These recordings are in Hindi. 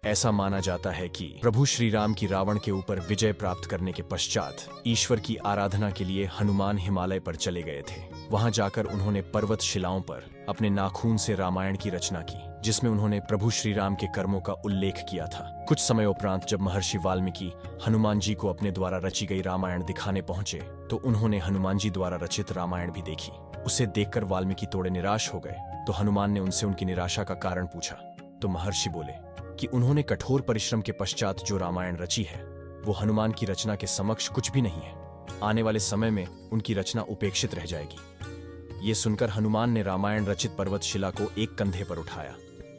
ऐसा माना जाता है कि प्रभु श्री राम की रावण के ऊपर विजय प्राप्त करने के पश्चात ईश्वर की आराधना के लिए हनुमान हिमालय पर चले गए थे। वहां जाकर उन्होंने पर्वत शिलाओं पर अपने नाखून से रामायण की रचना की, जिसमें उन्होंने प्रभु श्री राम के कर्मों का उल्लेख किया था। कुछ समय उपरांत जब महर्षि वाल्मीकि हनुमान जी को अपने द्वारा रची गई रामायण दिखाने पहुंचे तो उन्होंने हनुमान जी द्वारा रचित रामायण भी देखी। उसे देखकर वाल्मीकि थोड़े निराश हो गए तो हनुमान ने उनसे उनकी निराशा का कारण पूछा तो महर्षि बोले कि उन्होंने कठोर परिश्रम के पश्चात जो रामायण रची है वो हनुमान की रचना के समक्ष कुछ भी नहीं है। आने वाले समय में उनकी रचना उपेक्षित रह जाएगी। ये सुनकर हनुमान ने रामायण रचित पर्वत शिला को एक कंधे पर उठाया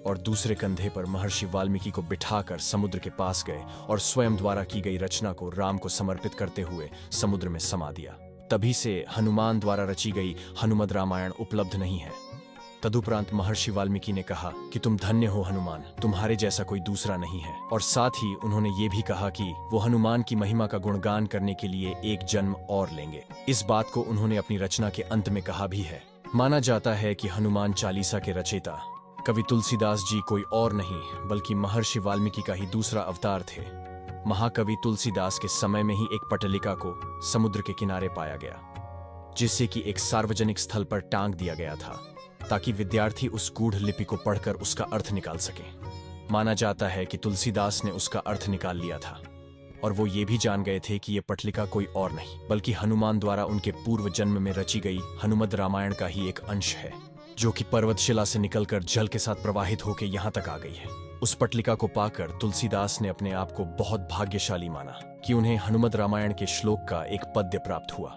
और दूसरे कंधे पर महर्षि वाल्मीकि को बिठाकर समुद्र के पास गए और स्वयं द्वारा की गई रचना को राम को समर्पित करते हुए समुद्र में समा दिया। तभी से हनुमान द्वारा रची गई हनुमद रामायण उपलब्ध नहीं है। तदुपरांत महर्षि वाल्मीकि ने कहा कि तुम धन्य हो हनुमान, तुम्हारे जैसा कोई दूसरा नहीं है। और साथ ही उन्होंने ये भी कहा कि वो हनुमान की महिमा का गुणगान करने के लिए एक जन्म और लेंगे। इस बात को उन्होंने अपनी रचना के अंत में कहा भी है। माना जाता है कि हनुमान चालीसा के रचयिता कवि तुलसीदास जी कोई और नहीं बल्कि महर्षि वाल्मीकि का ही दूसरा अवतार थे। महाकवि तुलसीदास के समय में ही एक पटलिका को समुद्र के किनारे पाया गया, जिसे कि एक सार्वजनिक स्थल पर टांग दिया गया था ताकि विद्यार्थी उस गूढ़ लिपि को पढ़कर उसका अर्थ निकाल सके। माना जाता है कि तुलसीदास ने उसका अर्थ निकाल लिया था और वो ये भी जान गए थे कि ये पटलिका कोई और नहीं बल्कि हनुमान द्वारा उनके पूर्व जन्म में रची गई हनुमद रामायण का ही एक अंश है, जो कि पर्वतशिला से निकलकर जल के साथ प्रवाहित होकर यहाँ तक आ गई है। उस पटलिका को पाकर तुलसीदास ने अपने आप को बहुत भाग्यशाली माना कि उन्हें हनुमद रामायण के श्लोक का एक पद्य प्राप्त हुआ।